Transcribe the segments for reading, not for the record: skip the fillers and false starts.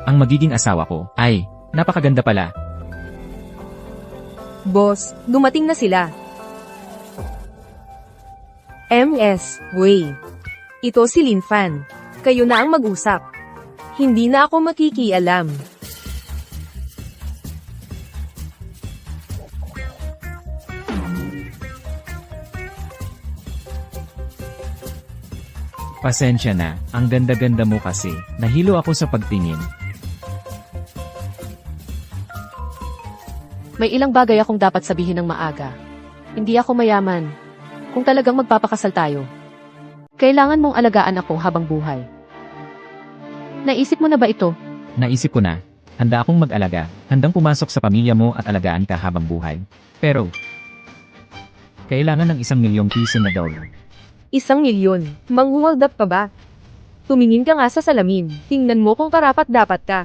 Ang magiging asawa ko. Ay, napakaganda pala. Boss, dumating na sila. MS, Wei. Ito si Lin Fan. Kayo na ang mag-usap. Hindi na ako makikialam. Pasensya na, ang ganda-ganda mo kasi. Nahilo ako sa pagtingin. May ilang bagay akong dapat sabihin ng maaga. Hindi ako mayaman. Kung talagang magpapakasal tayo, kailangan mong alagaan ako habang buhay. Naisip mo na ba ito? Naisip ko na. Handa akong mag-alaga. Handang pumasok sa pamilya mo at alagaan ka habang buhay. Pero, kailangan ng 1 milyong piso na daw. 1 milyon. Manghuhold up ka ba? Tumingin ka nga sa salamin. Tingnan mo kung karapat-dapat ka.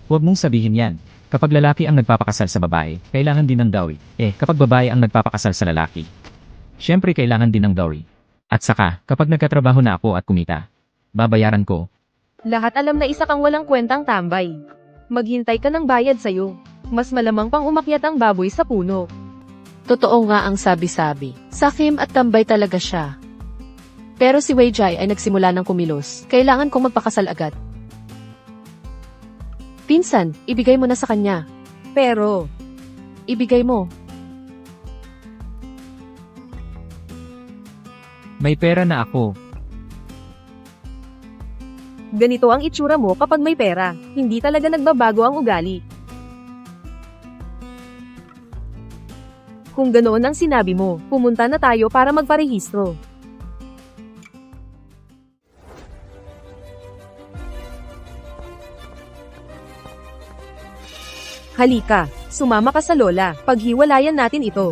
Huwag mong sabihin yan. Kapag lalaki ang nagpapakasal sa babae, kailangan din ng dowry. Kapag babae ang nagpapakasal sa lalaki, syempre kailangan din ng dowry. At saka, kapag nagkatrabaho na ako at kumita, babayaran ko. Lahat alam na isa kang walang kwentang tambay. Maghintay ka ng bayad sa'yo. Mas malamang pang umakyat ang baboy sa puno. Totoo nga ang sabi-sabi. Sakim at tambay talaga siya. Pero si Wei Jai ay nagsimula ng kumilos. Kailangan kong magpakasal agad. Pinsan, ibigay mo na sa kanya. Pero, Ibigay mo. May pera na ako. ganito ang itsura mo kapag may pera. Hindi talaga nagbabago ang ugali. Kung ganoon ang sinabi mo, pumunta na tayo para magparehistro. Halika, sumama ka sa lola, paghiwalayan natin ito.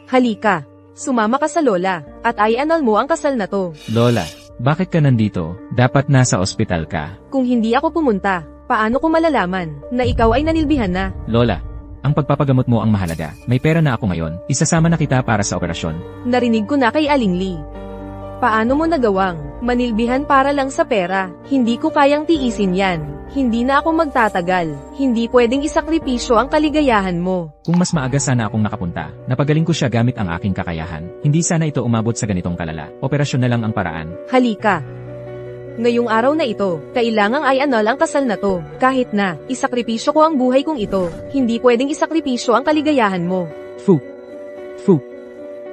Halika, sumama ka sa lola, at i-annul mo ang kasal na to. Lola, bakit ka nandito? Dapat nasa ospital ka. Kung hindi ako pumunta, paano ko malalaman na ikaw ay nanilbihan na? Lola, ang pagpapagamot mo ang mahalaga. May pera na ako ngayon. Isasama na kita para sa operasyon. Narinig ko na kay Aling Lee. Paano mo nagawang manilbihan para lang sa pera? Hindi ko kayang tiisin yan. Hindi na ako magtatagal. Hindi pwedeng isakripisyo ang kaligayahan mo. Kung mas maaga sana akong nakapunta, napagaling ko siya gamit ang aking kakayahan. Hindi sana ito umabot sa ganitong kalala. Operasyon na lang ang paraan. Halika. Ngayong araw na ito, kailangang i-annul ang kasal na to. Kahit na, isakripisyo ko ang buhay kong ito. Hindi pwedeng isakripisyo ang kaligayahan mo. Fu! Fu!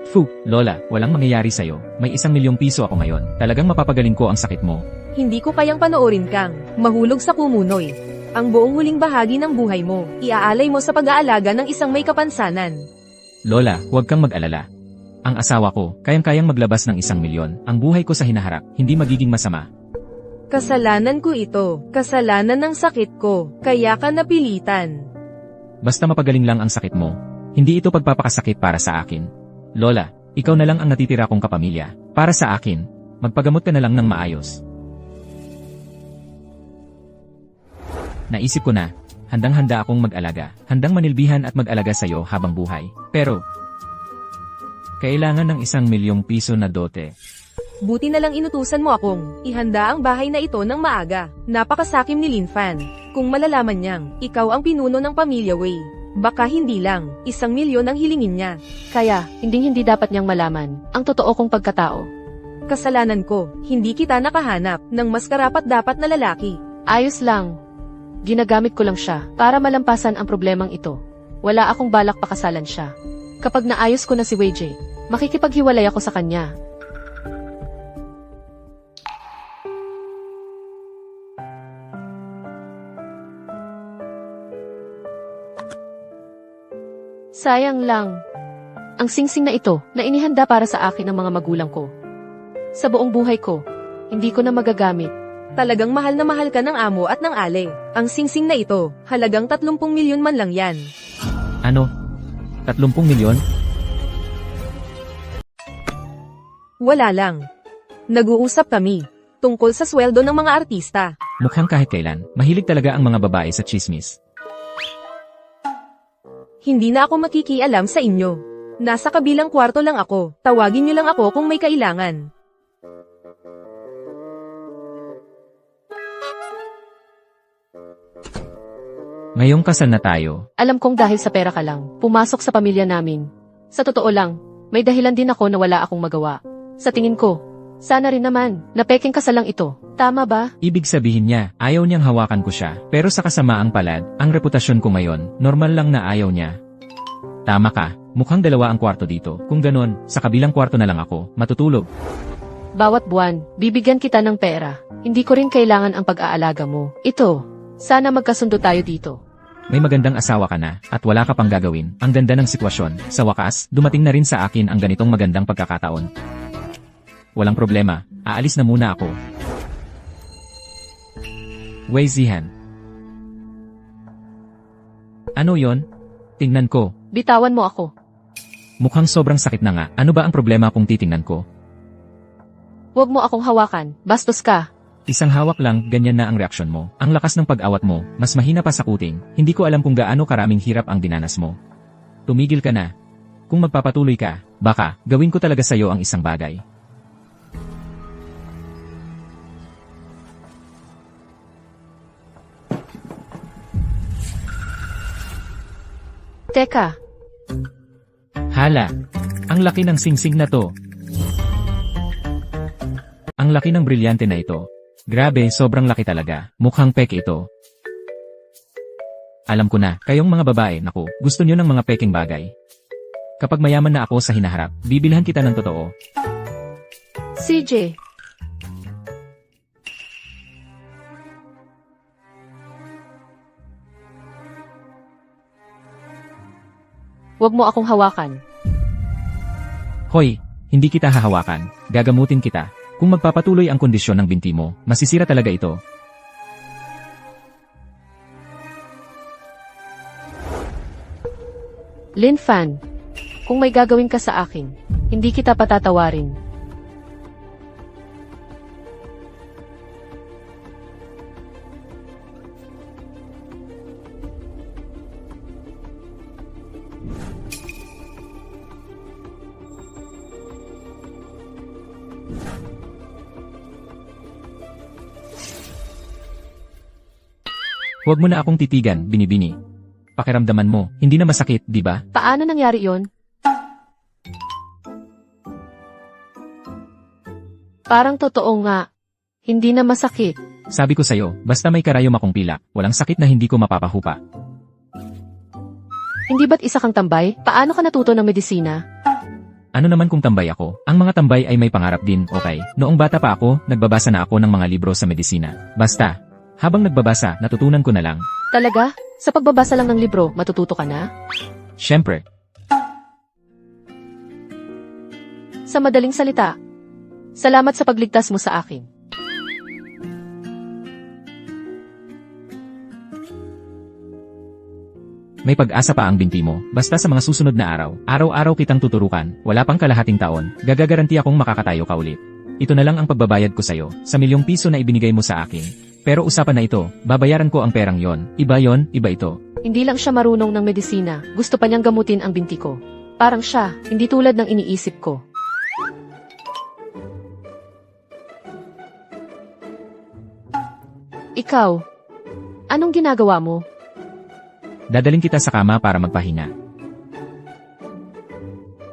Fu! Lola, walang mangyayari sa'yo. May 1 milyong piso ako ngayon. Talagang mapapagaling ko ang sakit mo. Hindi ko kayang panoorin kang mahulog sa kumunoy. Ang buong huling bahagi ng buhay mo, iaalay mo sa pag-aalaga ng isang may kapansanan. Lola, huwag kang mag-alala. Ang asawa ko, kayang-kayang maglabas ng 1 milyon. Ang buhay ko sa hinaharap, hindi magiging masama. Kasalanan ko ito, kasalanan ng sakit ko, kaya ka napilitan. Basta mapagaling lang ang sakit mo. Hindi ito pagpapakasakit para sa akin. Lola, ikaw na lang ang natitira kong kapamilya. Para sa akin, magpagamot ka na lang ng maayos. Naisip ko na, handang-handa akong mag-alaga. Handang manilbihan at mag-alaga sa'yo habang buhay. Pero, kailangan ng 1 milyong piso na dote. Buti na lang inutusan mo akong ihanda ang bahay na ito ng maaga. Napakasakim ni Lin Fan. Kung malalaman niyang ikaw ang pinuno ng pamilya Wei, baka hindi lang 1 milyon ang hilingin niya. Kaya, hindi dapat niyang malaman ang totoo kong pagkatao. Kasalanan ko, hindi kita nakahanap ng mas karapat-dapat na lalaki. Ayos lang. Ginagamit ko lang siya para malampasan ang problemang ito. Wala akong balak pakasalan siya. Kapag naayos ko na si Wei Jie, makikipaghiwalay ako sa kanya. Sayang lang. Ang singsing na ito na inihanda para sa akin ng mga magulang ko. Sa buong buhay ko, hindi ko na magagamit. Talagang mahal na mahal ka ng amo at ng ale. Ang singsing na ito, halagang 30 milyon man lang yan. Ano? 30 milyon? Wala lang. Nag-uusap kami tungkol sa sweldo ng mga artista. Mukhang kahit kailan, mahilig talaga ang mga babae sa chismis. Hindi na ako makikialam sa inyo. Nasa kabilang kwarto lang ako. Tawagin niyo lang ako kung may kailangan. Ngayong kasal na tayo, Alam kong dahil sa pera ka lang, pumasok sa pamilya namin. Sa totoo lang, may dahilan din ako na wala akong magawa. Sa tingin ko, sana rin naman, na peking kasal lang ito. Tama ba? ibig sabihin niya, ayaw niyang hawakan ko siya. Pero sa kasamaang palad, ang reputasyon ko ngayon, normal lang na ayaw niya. Tama ka, mukhang dalawa ang kwarto dito. Kung ganon, sa kabilang kwarto na lang ako, matutulog. Bawat buwan, bibigyan kita ng pera. Hindi ko rin kailangan ang pag-aalaga mo. Ito, sana magkasundo tayo dito. May magandang asawa ka na, at wala ka pang gagawin. Ang ganda ng sitwasyon. Sa wakas, dumating na rin sa akin ang ganitong magandang pagkakataon. Walang problema, aalis na muna ako. Wei Zihan. Ano yon? Tingnan ko. Bitawan mo ako. Mukhang sobrang sakit na nga. Ano ba ang problema kung titingnan ko? Huwag mo akong hawakan. Bastos ka. Isang hawak lang, ganyan na ang reaksyon mo. Ang lakas ng pag-awat mo, mas mahina pa sa kuting. Hindi ko alam kung gaano karaming hirap ang dinanas mo. Tumigil ka na. Kung magpapatuloy ka, baka, gawin ko talaga sa'yo ang isang bagay. Teka, Hala! Ang laki ng singsing na to. Ang laki ng brilyante na ito. Grabe, sobrang laki talaga. Mukhang peke ito. Alam ko na, kayong mga babae, naku, gusto nyo ng mga peking bagay. Kapag mayaman na ako sa hinaharap, bibilhan kita ng totoo. CJ. Huwag mo akong hawakan. Hoy, hindi kita hahawakan. Gagamutin kita. Kung magpapatuloy ang kondisyon ng binti mo, masisira talaga ito. Lin Fan, kung may gagawin ka sa akin, hindi kita patatawarin. Huwag mo na akong titigan, binibini. Pakiramdaman mo, hindi na masakit, di ba? Paano nangyari yon? Parang totoo nga. Hindi na masakit. Sabi ko sa'yo, basta may karayom akong pilak, walang sakit na hindi ko mapapahupa. Hindi ba't isa kang tambay? Paano ka natuto ng medisina? Ano naman kung tambay ako? Ang mga tambay ay may pangarap din, okay? Noong bata pa ako, nagbabasa na ako ng mga libro sa medisina. Basta, habang nagbabasa, natutunan ko na lang. Talaga? Sa pagbabasa lang ng libro, matututo ka na? Siyempre, Sa madaling salita, salamat sa pagligtas mo sa akin. may pag-asa pa ang binti mo. Basta sa mga susunod na araw, araw-araw kitang tuturukan, wala pang kalahating taon, gagagaranti akong makakatayo ka ulit. Ito na lang ang pagbabayad ko sa'yo, sa ₱1,000,000 na ibinigay mo sa akin. Pero usapan na ito, babayaran ko ang perang yon, iba ito. Hindi lang siya marunong ng medisina, gusto pa niyang gamutin ang binti ko. Parang siya, hindi tulad ng iniisip ko. Ikaw, anong ginagawa mo? Dadaling kita sa kama para magpahinga.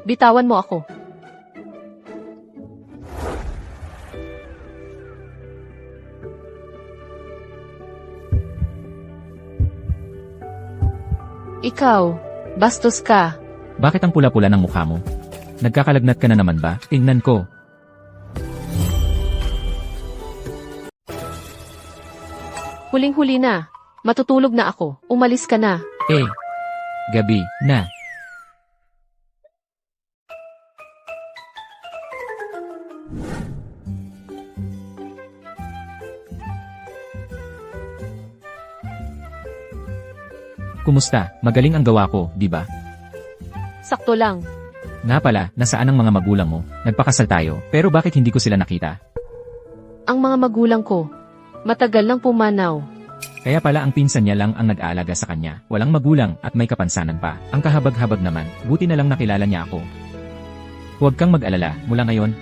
Bitawan mo ako. Ikaw, bastos ka. Bakit ang pula-pula ng mukha mo? Nagkakalagnat ka na naman ba? Tingnan ko. Huling-huli na. Matutulog na ako. Umalis ka na. Gabi na. Kumusta? Magaling ang gawa ko, di ba? Sakto lang. Nga pala, nasaan ang mga magulang mo? Nagpakasal tayo, pero bakit hindi ko sila nakita? Ang mga magulang ko, matagal nang pumanaw. Kaya pala ang pinsan niya lang ang nag-aalaga sa kanya. Walang magulang at may kapansanan pa. Ang kahabag-habag naman, buti na lang nakilala niya ako. Huwag kang mag-alala, mula ngayon,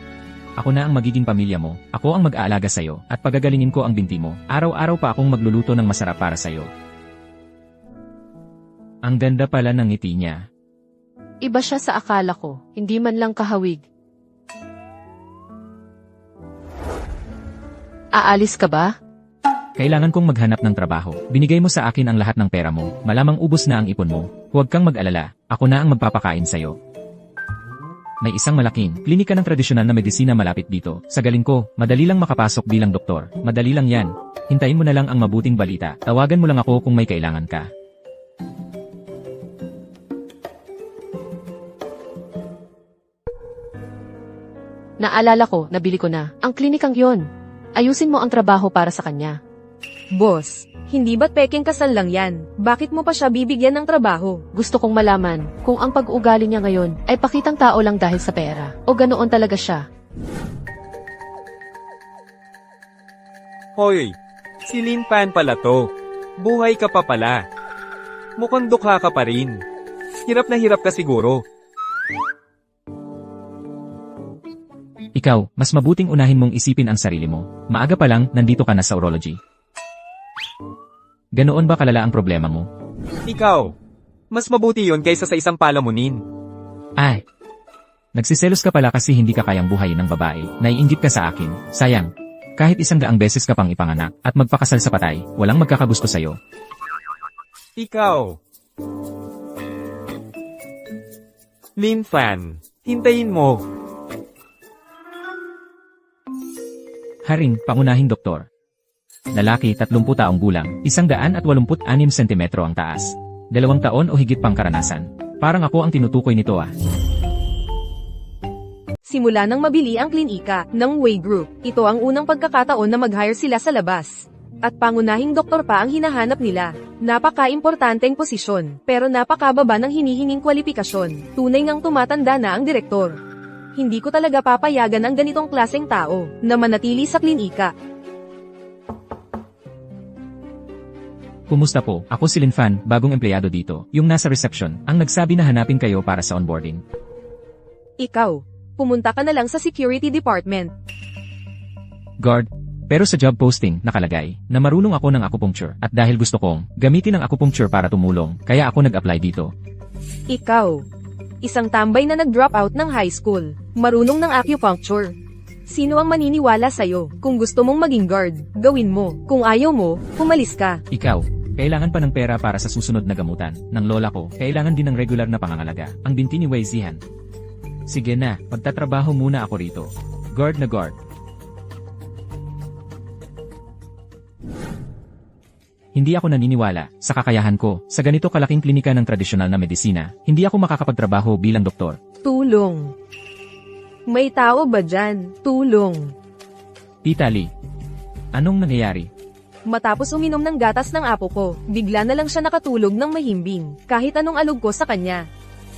ako na ang magiging pamilya mo. Ako ang mag-aalaga sa'yo at pagagalingin ko ang binti mo. Araw-araw pa akong magluluto ng masarap para sa'yo. Ang ganda pala ng ngiti niya. Iba siya sa akala ko, hindi man lang kahawig. Aalis ka ba? Kailangan kong maghanap ng trabaho. Binigay mo sa akin ang lahat ng pera mo. Malamang ubos na ang ipon mo. Huwag kang mag-alala. Ako na ang magpapakain sa'yo. May isang malaking klinika ng tradisyonal na medisina malapit dito. Sa galing ko, madali lang makapasok bilang doktor. Madali lang yan. Hintayin mo na lang ang mabuting balita. Tawagan mo lang ako kung may kailangan ka. Naalala ko, nabili ko na. Ang klinikang yon. Ayusin mo ang trabaho para sa kanya. Boss, hindi ba't peking kasal lang yan? Bakit mo pa siya bibigyan ng trabaho? Gusto kong malaman kung ang pag-uugali niya ngayon ay pakitang tao lang dahil sa pera o ganoon talaga siya. Hoy, si Lin Fan pala to. Buhay ka pa pala. Mukhang dukha ka pa rin. Hirap na hirap ka siguro. Ikaw, mas mabuting unahin mong isipin ang sarili mo. Maaga pa lang, nandito ka na sa urology. Ganoon ba kalala ang problema mo? Ikaw, mas mabuti yon kaysa sa isang palamunin. Ay! Nagsiselos ka pala kasi hindi ka kayang buhayin ng babae. Naiinggit ka sa akin. Sayang. Kahit 100 beses ka pang ipanganak at magpakasal sa patay, walang magkakagusto sa'yo. Ikaw. Lin Fan, hintayin mo. Haring, pangunahing doktor. Lalaki, 30 taong gulang, 186 sentimetro ang taas. 2 taon o higit pang karanasan. Parang ako ang tinutukoy nito ah. Simula nang mabili ang klinika ng Way Group, ito ang unang pagkakataon na mag-hire sila sa labas. At pangunahing doktor pa ang hinahanap nila. Napaka-importanteng posisyon, pero napakababa ng hinihinging kwalifikasyon. Tunay ngang tumatanda na ang direktor. Hindi ko talaga papayagan ang ganitong klaseng tao na manatili sa klinika. Kumusta po? Ako si Lin Fan, bagong empleyado dito. Yung nasa reception, ang nagsabi na hanapin kayo para sa onboarding. Ikaw, pumunta ka na lang sa security department. Guard. Pero sa job posting, nakalagay, na marunong ako ng acupuncture. At dahil gusto kong gamitin ang acupuncture para tumulong, kaya ako nag-apply dito. Ikaw, isang tambay na nag-drop out ng high school, marunong ng acupuncture. Sino ang maniniwala sa'yo? Kung gusto mong maging guard, gawin mo. Kung ayaw mo, umalis ka. Ikaw. Kailangan pa ng pera para sa susunod na gamutan. Ng lola ko, kailangan din ng regular na pangangalaga. Ang binti ni Wei Zihan. Sige na, magtatrabaho muna ako rito. Guard na guard. Hindi ako naniniwala sa kakayahan ko sa ganito kalaking klinika ng tradisyonal na medisina. Hindi ako makakapagtrabaho bilang doktor. Tulong. May tao ba dyan? Tulong. Tita Lee, anong nangyayari? Matapos uminom ng gatas ng apo ko, bigla na lang siya nakatulog ng mahimbing, kahit anong alog ko sa kanya.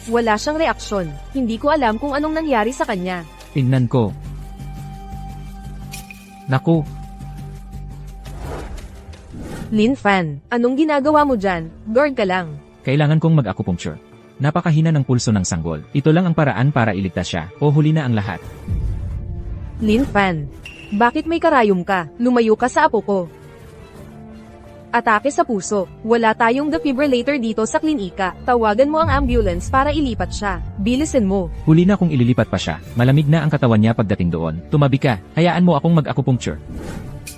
Wala siyang reaksyon, hindi ko alam kung anong nangyari sa kanya. Tingnan ko. Naku, Lin Fan, anong ginagawa mo dyan? Guard ka lang. kailangan kong mag-acupuncture. Napakahina ng pulso ng sanggol. Ito lang ang paraan para iligtas siya, o huli na ang lahat. Lin Fan, bakit may karayom ka? Lumayo ka sa apo ko. Atake sa puso. Wala tayong defibrillator dito sa klinika. Tawagan mo ang ambulance para ilipat siya. Bilisin mo. Huli na kung ililipat pa siya. Malamig na ang katawan niya pagdating doon. Tumabi ka. Hayaan mo akong mag-acupuncture.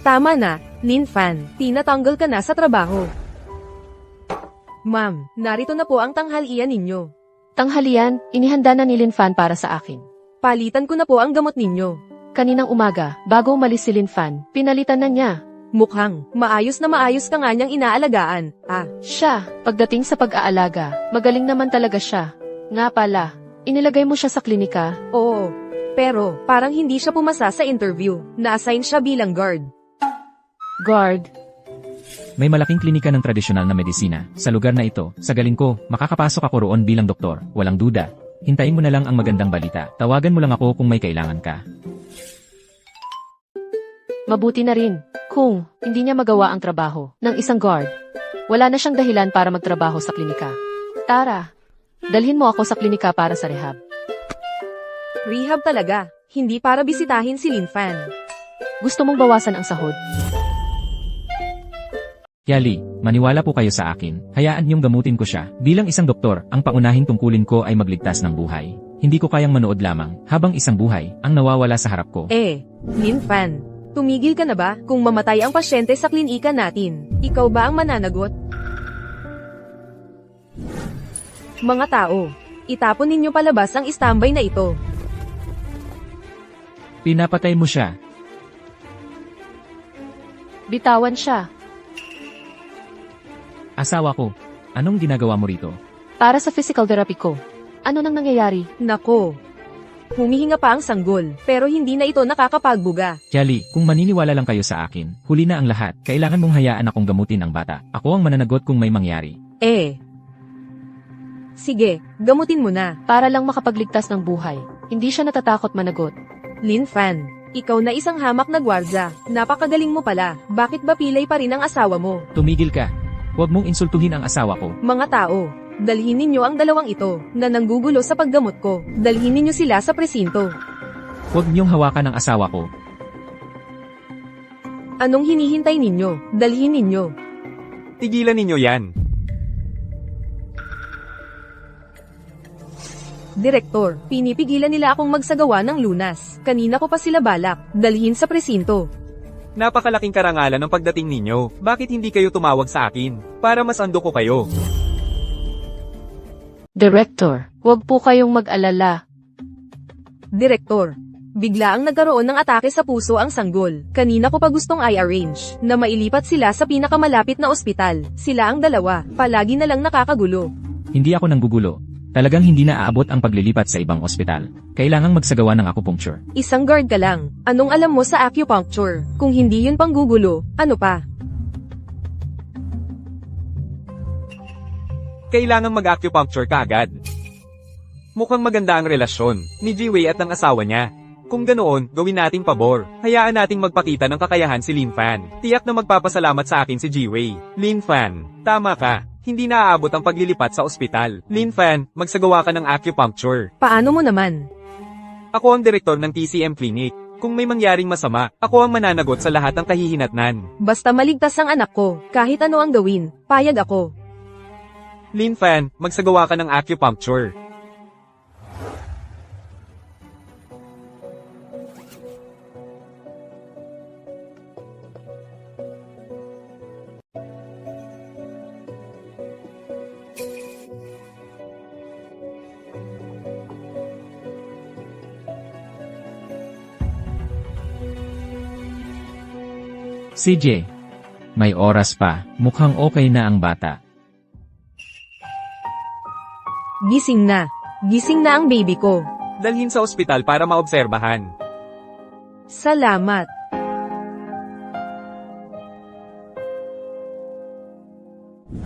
Tama na, Lin Fan. Tinatanggal ka na sa trabaho. Ma'am, narito na po ang tanghalian ninyo. Tanghalian, inihanda na ni Lin Fan para sa akin. Palitan ko na po ang gamot ninyo. Kaninang umaga, bago umalis si Lin Fan, pinalitan na niya. Mukhang, maayos na maayos ka nga niyang inaalagaan. Siya, pagdating sa pag-aalaga, magaling naman talaga siya. Nga pala, inilagay mo siya sa klinika. Oo. Pero, parang hindi siya pumasa sa interview. Na-assign siya bilang guard. Guard, May malaking klinika ng tradisyonal na medisina. Sa lugar na ito, sa galing ko, makakapasok ako roon bilang doktor. Walang duda. Hintayin mo na lang ang magandang balita. Tawagan mo lang ako kung may kailangan ka. mabuti na rin. Kung hindi niya magawa ang trabaho ng isang guard, wala na siyang dahilan para magtrabaho sa klinika. Tara, dalhin mo ako sa klinika para sa rehab. Rehab talaga. Hindi para bisitahin si Lin Fan. Gusto mong bawasan ang sahod? Yali, maniwala po kayo sa akin. Hayaan niyong gamutin ko siya. Bilang isang doktor, ang paunahing tungkulin ko ay magligtas ng buhay. Hindi ko kayang manood lamang, habang isang buhay, ang nawawala sa harap ko. Lin Fan, tumigil ka na ba? Kung mamatay ang pasyente sa klinika natin, ikaw ba ang mananagot? Mga tao, itapon ninyo palabas ang istambay na ito. Pinapatay mo siya. Bitawan siya. Asawa ko, anong ginagawa mo rito? Para sa physical therapy ko. Ano nang nangyayari? Nako. Humihinga pa ang sanggol, pero hindi na ito nakakapagbuga. Yali, kung maniniwala lang kayo sa akin, huli na ang lahat. Kailangan mong hayaan akong gamutin ang bata. Ako ang mananagot kung may mangyari. Sige, gamutin mo na. Para lang makapagligtas ng buhay. Hindi siya natatakot managot. Lin Fan, ikaw na isang hamak na gwardya. Napakagaling mo pala. Bakit ba pilay pa rin ang asawa mo? Tumigil ka. Huwag mong insultuhin ang asawa ko. Mga tao, dalhin ninyo ang dalawang ito na nanggugulo sa paggamot ko. Dalhin ninyo sila sa presinto. Huwag niyong hawakan ang asawa ko. Anong hinihintay ninyo? Dalhin ninyo. Tigilan ninyo yan. Direktor, pinipigilan nila akong magsagawa ng lunas. Kanina ko pa sila balak. Dalhin sa presinto. Napakalaking karangalan ng pagdating ninyo. Bakit hindi kayo tumawag sa akin? Para masando ko kayo. Director, huwag po kayong mag-alala. Direktor, bigla ang nagkaroon ng atake sa puso ang sanggol. Kanina ko pa gustong i-arrange na mailipat sila sa pinakamalapit na ospital. Sila ang dalawa, palagi na lang nakakagulo. Hindi ako nanggugulo. Talagang hindi na aabot ang paglilipat sa ibang ospital. Kailangang magsagawa ng acupuncture. Isang guard ka lang. Anong alam mo sa acupuncture? Kung hindi yun panggugulo, ano pa? Kailangang mag-acupuncture ka agad. Mukhang maganda ang relasyon ni Jiwei at ng asawa niya. Kung ganoon, gawin nating pabor. Hayaan nating magpakita ng kakayahan si Lin Fan. Tiyak na magpapasalamat sa akin si Jiwei. Lin Fan, tama ka. Hindi na aabot ang paglilipat sa ospital. Lin Fan, magsagawa ka ng acupuncture. Paano mo naman? Ako ang direktor ng TCM Clinic. Kung may mangyaring masama, ako ang mananagot sa lahat ng kahihinatnan. Basta maligtas ang anak ko, kahit ano ang gawin, payag ako. Lin Fan, magsagawa ka ng acupuncture. CJ, may oras pa. Mukhang okay na ang bata. Gising na. Gising na ang baby ko. Dalhin sa ospital para maobserbahan. Salamat.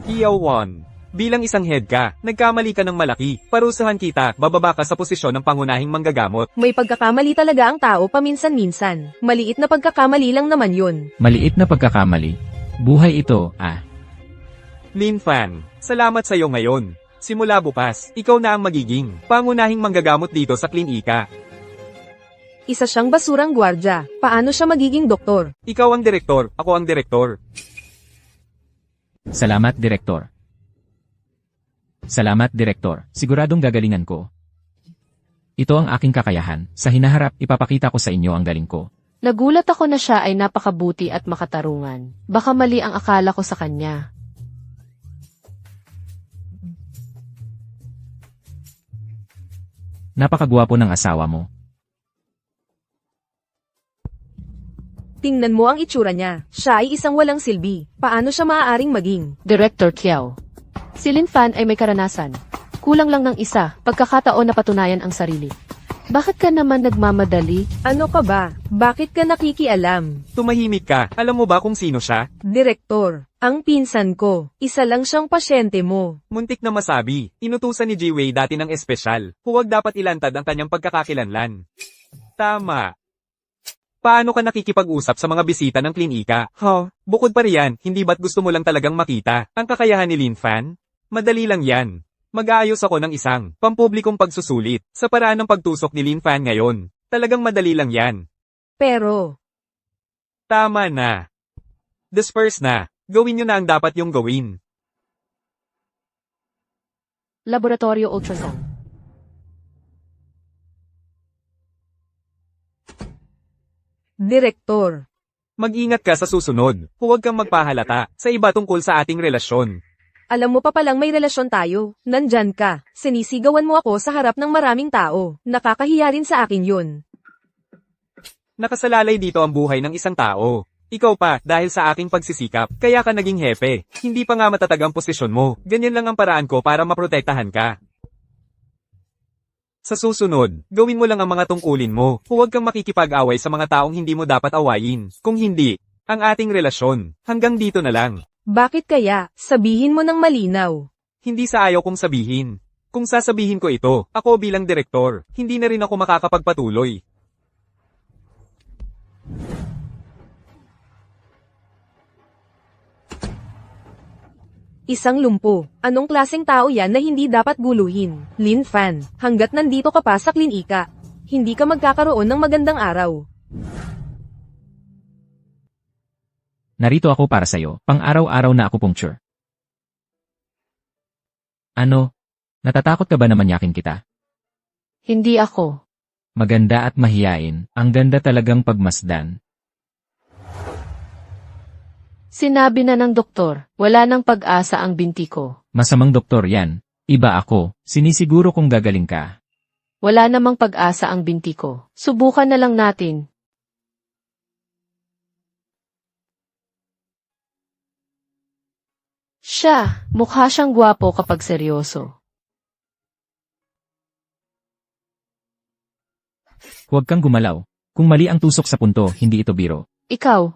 Hiyaw 1. Bilang isang head ka, nagkamali ka ng malaki. Parusahan kita, bababa ka sa posisyon ng pangunahing manggagamot. May pagkakamali talaga ang tao paminsan-minsan. Maliit na pagkakamali lang naman yun. Maliit na pagkakamali. Buhay ito, Lin Fan, salamat sa iyo ngayon. Simula bukas, ikaw na ang magiging pangunahing manggagamot dito sa klinika. Isa siyang basurang gwardya. Paano siya magiging doktor? Ikaw ang direktor, ako ang direktor. Salamat, Direktor. Salamat, Direktor. Siguradong gagalingan ko. Ito ang aking kakayahan. Sa hinaharap, ipapakita ko sa inyo ang galing ko. Nagulat ako na siya ay napakabuti at makatarungan. Baka mali ang akala ko sa kanya. Napakagwapo ng asawa mo. Tingnan mo ang itsura niya. Siya ay isang walang silbi. Paano siya maaaring maging? Director Kiao. Si Lin Fan ay may karanasan. Kulang lang ng isa, pagkakataon na patunayan ang sarili. Bakit ka naman nagmamadali? Ano ka ba? Bakit ka nakikialam? Tumahimik ka, alam mo ba kung sino siya? Direktor, ang pinsan ko. Isa lang siyang pasyente mo. Muntik na masabi, inutusan ni Jiwei dati ng espesyal. Huwag dapat ilantad ang kanyang pagkakakilanlan. Tama. Paano ka nakikipag-usap sa mga bisita ng klinika? Bukod pa riyan, hindi ba't gusto mo lang talagang makita ang kakayahan ni Lin Fan? Madali lang yan. Mag-aayos ako ng isang pampublikong pagsusulit sa paraan ng pagtusok ni Lin Fan ngayon. Talagang madali lang yan. Pero, Tama na. Disperse na. Gawin nyo na ang dapat yung gawin. Laboratorio ultrasound. Direktor. Mag-ingat ka sa susunod. Huwag kang magpahalata sa iba tungkol sa ating relasyon. Alam mo pa palang may relasyon tayo. Nandyan ka. Sinisigawan mo ako sa harap ng maraming tao. Nakakahiya rin sa akin yun. Nakasalalay dito ang buhay ng isang tao. Ikaw pa, dahil sa aking pagsisikap, kaya ka naging hepe. Hindi pa nga matatag ang posisyon mo. Ganyan lang ang paraan ko para maprotektahan ka. Sa susunod, gawin mo lang ang mga tungkulin mo. Huwag kang makikipag-away sa mga taong hindi mo dapat awayin. Kung hindi, ang ating relasyon, hanggang dito na lang. Bakit kaya? Sabihin mo ng malinaw. Hindi sa ayaw kong sabihin. Kung sasabihin ko ito, ako bilang direktor, hindi na rin ako makakapagpatuloy. Isang lumpo. Anong klaseng tao yan na hindi dapat guluhin? Lin Fan, hanggat nandito ka pa sa klinika, hindi ka magkakaroon ng magandang araw. Narito ako para sa'yo, pang-araw-araw na acupuncture. Ano? Natatakot ka ba na manyakin kita? Hindi ako. Maganda at mahiyain, ang ganda talagang pagmasdan. Sinabi na ng doktor, wala nang pag-asa ang binti ko. Masamang doktor yan. Iba ako, sinisiguro kong gagaling ka. Wala namang pag-asa ang binti ko. Subukan na lang natin. Siya, mukha siyang gwapo kapag seryoso. Huwag kang gumalaw. Kung mali ang tusok sa punto, hindi ito biro. Ikaw,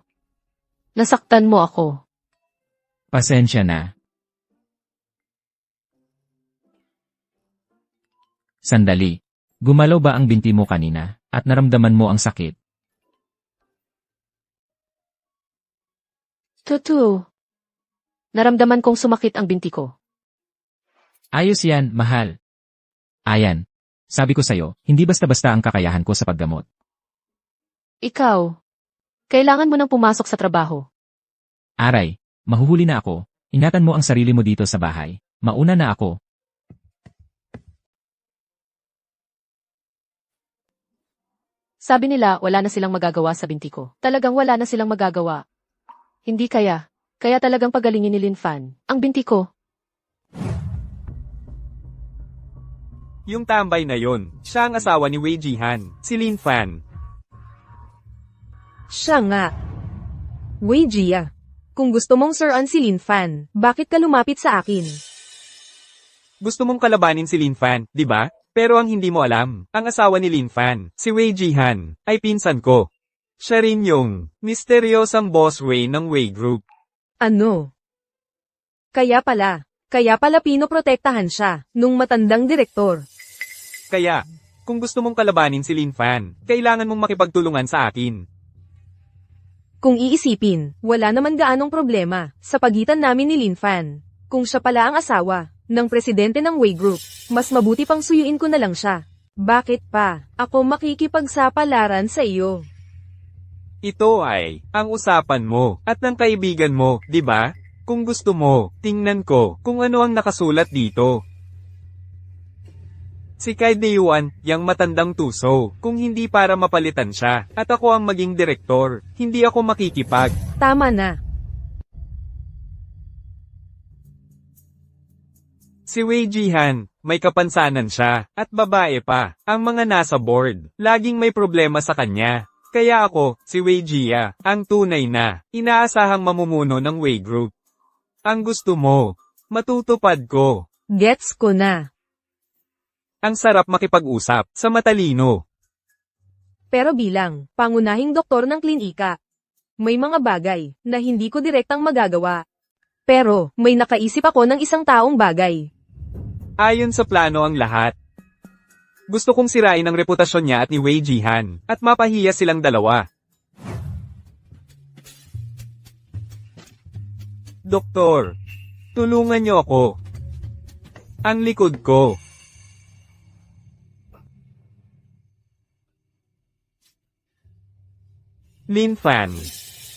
nasaktan mo ako. Pasensya na. Sandali. Gumalaw ba ang binti mo kanina, at naramdaman mo ang sakit? Totoo. Naramdaman kong sumakit ang binti ko. Ayos yan, mahal. Ayan. Sabi ko sa'yo, hindi basta-basta ang kakayahan ko sa paggamot. Ikaw, kailangan mo nang pumasok sa trabaho. Aray, mahuhuli na ako. Ingatan mo ang sarili mo dito sa bahay. Mauna na ako. Sabi nila wala na silang magagawa sa binti ko. Talagang wala na silang magagawa. Hindi kaya. Kaya talagang pagalingin ni Lin Fan ang binti ko. Yung tambay na yon, siya ang asawa ni Wei Jihan, si Lin Fan. Siya nga. Wei Jia. Kung gusto mong suran si Lin Fan, bakit ka lumapit sa akin? Gusto mong kalabanin si Lin Fan, di ba? Pero ang hindi mo alam, ang asawa ni Lin Fan, si Wei Jihan, ay pinsan ko. Siya rin yung misteryosang boss Wei ng Wei Group. Ano? Kaya pala pinoprotektahan siya, nung matandang direktor. Kaya, kung gusto mong kalabanin si Lin Fan, kailangan mong makipagtulungan sa akin. Kung iisipin, wala naman gaanong problema sa pagitan namin ni Lin Fan. Kung siya pala ang asawa ng presidente ng Wei Group, mas mabuti pang suyuin ko na lang siya. Bakit pa ako makikipagsapalaran sa iyo? Ito ay ang usapan mo at ng kaibigan mo, di ba? Kung gusto mo, tingnan ko kung ano ang nakasulat dito. Si Kai Deyuan, yang matandang tuso, kung hindi para mapalitan siya, at ako ang maging direktor, hindi ako makikipag. Tama na. Si Wei Jihan, may kapansanan siya, at babae pa, ang mga nasa board, laging may problema sa kanya. Kaya ako, si Wei Jia, ang tunay na, inaasahang mamumuno ng Wei Group. Ang gusto mo, matutupad ko. Gets ko na. Ang sarap makipag-usap, sa matalino. Pero bilang pangunahing doktor ng klinika, may mga bagay na hindi ko direktang magagawa. Pero may nakaisip ako ng isang taong bagay. Ayon sa plano ang lahat. Gusto kong sirain ang reputasyon niya at ni Wei Jihan, at mapahiya silang dalawa. Doktor, tulungan niyo ako. Ang likod ko. Lin Fan,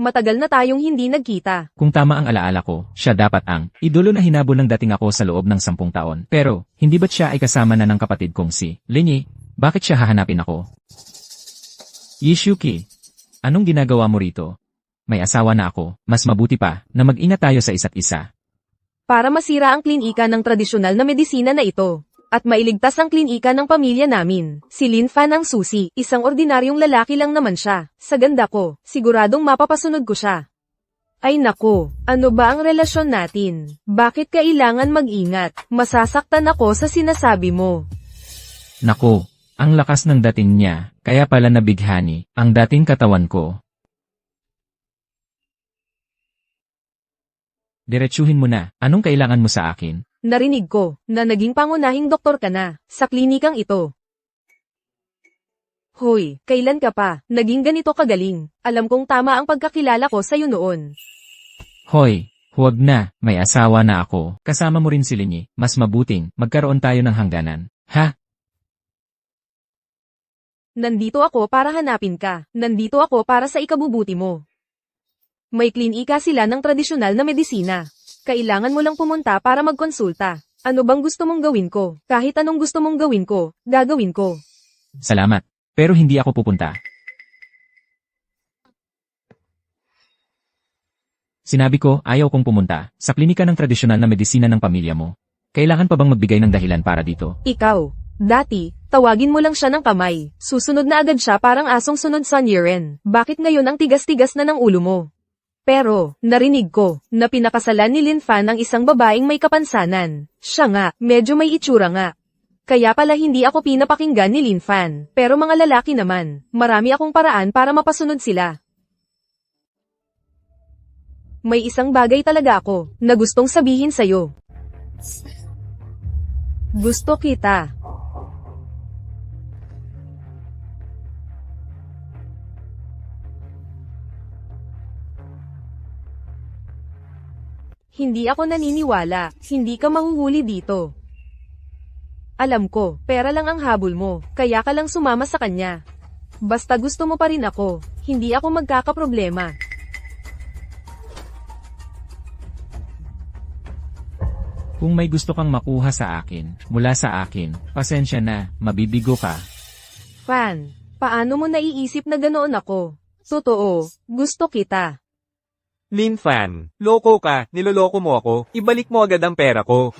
Matagal na tayong hindi nagkita. Kung tama ang alaala ko, siya dapat ang idolo na hinabol ng dating ako sa loob ng 10 taon. Pero, hindi ba't siya ay kasama na ng kapatid kong si Linyi? Bakit siya hahanapin ako? Yishuki, anong ginagawa mo rito? May asawa na ako, mas mabuti pa na mag-ingat tayo sa isa't isa. Para masira ang klinika ng tradisyonal na medisina na ito. At mailigtas ang klinika ng pamilya namin. Si Lin Fan ang susi, isang ordinaryong lalaki lang naman siya. Sa ganda ko, siguradong mapapasunod ko siya. Ay nako, ano ba ang relasyon natin? Bakit kailangan mag-ingat? Masasaktan ako sa sinasabi mo. Nako, ang lakas ng dating niya, kaya pala nabighani ang dating katawan ko. Diretsuhin mo na, anong kailangan mo sa akin? Narinig ko na naging pangunahing doktor ka na sa klinikang ito. Hoy, kailan ka pa naging ganito kagaling? Alam kong tama ang pagkakilala ko sa'yo noon. Hoy, huwag na, may asawa na ako. Kasama mo rin si Linyi, mas mabuting magkaroon tayo ng hangganan. Ha? Nandito ako para hanapin ka. Nandito ako para sa ikabubuti mo. May klinika sila ng tradisyonal na medisina. Kailangan mo lang pumunta para magkonsulta. Ano bang gusto mong gawin ko? Kahit anong gusto mong gawin ko, gagawin ko. Salamat, pero hindi ako pupunta. Sinabi ko, ayaw kong pumunta sa klinika ng tradisyonal na medisina ng pamilya mo. Kailangan pa bang magbigay ng dahilan para dito? Ikaw, dati, tawagin mo lang siya ng kamay. Susunod na agad siya parang asong sunod sa niren. Bakit ngayon ang tigas-tigas na ng ulo mo? Pero, narinig ko, na pinakasalan ni Lin Fan ang isang babaeng may kapansanan. Siya nga, medyo may itsura nga. Kaya pala hindi ako pinapakinggan ni Lin Fan. Pero mga lalaki naman, marami akong paraan para mapasunod sila. May isang bagay talaga ako, na gustong sabihin sa'yo. Gusto kita. Hindi ako naniniwala, hindi ka mahuhuli dito. Alam ko, pera lang ang habol mo, kaya ka lang sumama sa kanya. Basta gusto mo pa rin ako, hindi ako magkakaproblema. Kung may gusto kang makuha sa akin, mula sa akin, pasensya na, mabibigo ka. Fan, paano mo naiisip na ganoon ako? Totoo, gusto kita. Lin Fan, loko ka, niloloko mo ako, ibalik mo agad ang pera ko.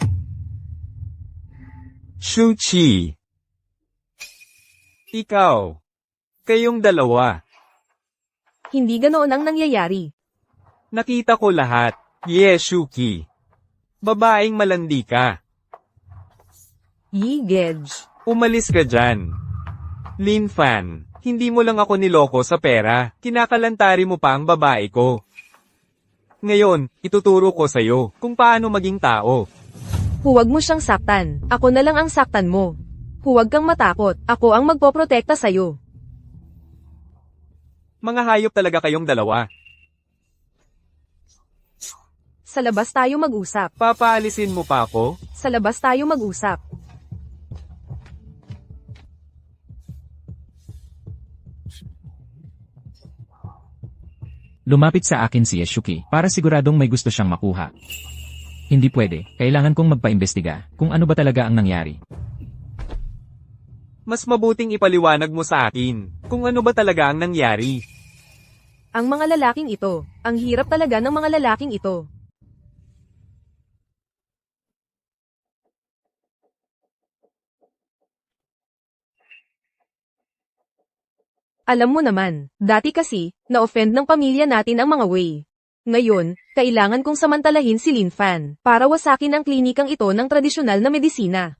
Shuchi. Ikaw. Kayong dalawa. Hindi ganoon ang nangyayari. Nakita ko lahat. Shuki. Babaeng malandi ka. Yigedge. Umalis ka dyan. Lin Fan, hindi mo lang ako niloko sa pera, kinakalantari mo pa ang babae ko. Ngayon, ituturo ko sa'yo kung paano maging tao. Huwag mo siyang saktan, ako na lang ang saktan mo. Huwag kang matakot, ako ang magpoprotekta sa'yo. Mga hayop talaga kayong dalawa. Sa labas tayo mag-usap. Papaalisin mo pa ako? Sa labas tayo mag-usap. Lumapit sa akin si Yeshuki para siguradong may gusto siyang makuha. Hindi pwede, kailangan kong magpaimbestiga kung ano ba talaga ang nangyari. Mas mabuting ipaliwanag mo sa akin kung ano ba talaga ang nangyari. Ang mga lalaking ito, ang hirap talaga ng mga lalaking ito. Alam mo naman, dati kasi, na-offend ng pamilya natin ang mga Wei. Ngayon, kailangan kong samantalahin si Lin Fan para wasakin ang klinikang ito ng tradisyonal na medisina.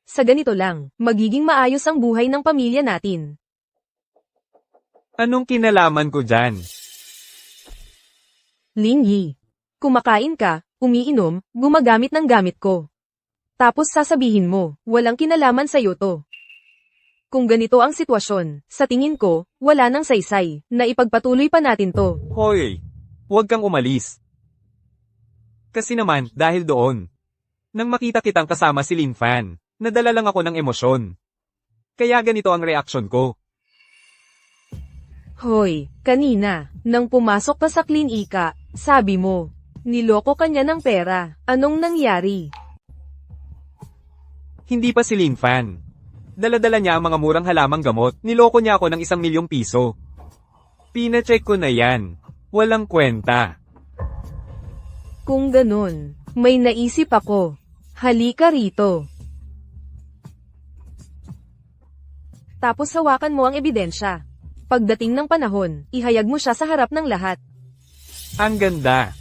Sa ganito lang, magiging maayos ang buhay ng pamilya natin. Anong kinalaman ko dyan? Lin Yi, kumakain ka, umiinom, gumagamit ng gamit ko. Tapos sasabihin mo, walang kinalaman sa'yo to. Kung ganito ang sitwasyon, sa tingin ko, wala nang saysay, na ipagpatuloy pa natin to. Hoy, huwag kang umalis. Kasi naman, dahil doon. Nang makita kitang kasama si Lin Fan, nadala lang ako ng emosyon. Kaya ganito ang reaksyon ko. Hoy, kanina, nang pumasok ka sa klinika, sabi mo, niloko ka niya ng pera. Anong nangyari? Hindi pa si Linfan. Dala-dala niya ang mga murang halamang gamot, niloko niya ako ng 1,000,000 piso. Pina-check ko na yan. Walang kwenta. Kung ganun, may naisip ako. Halika rito. Tapos hawakan mo ang ebidensya. Pagdating ng panahon, ihayag mo siya sa harap ng lahat. Ang ganda.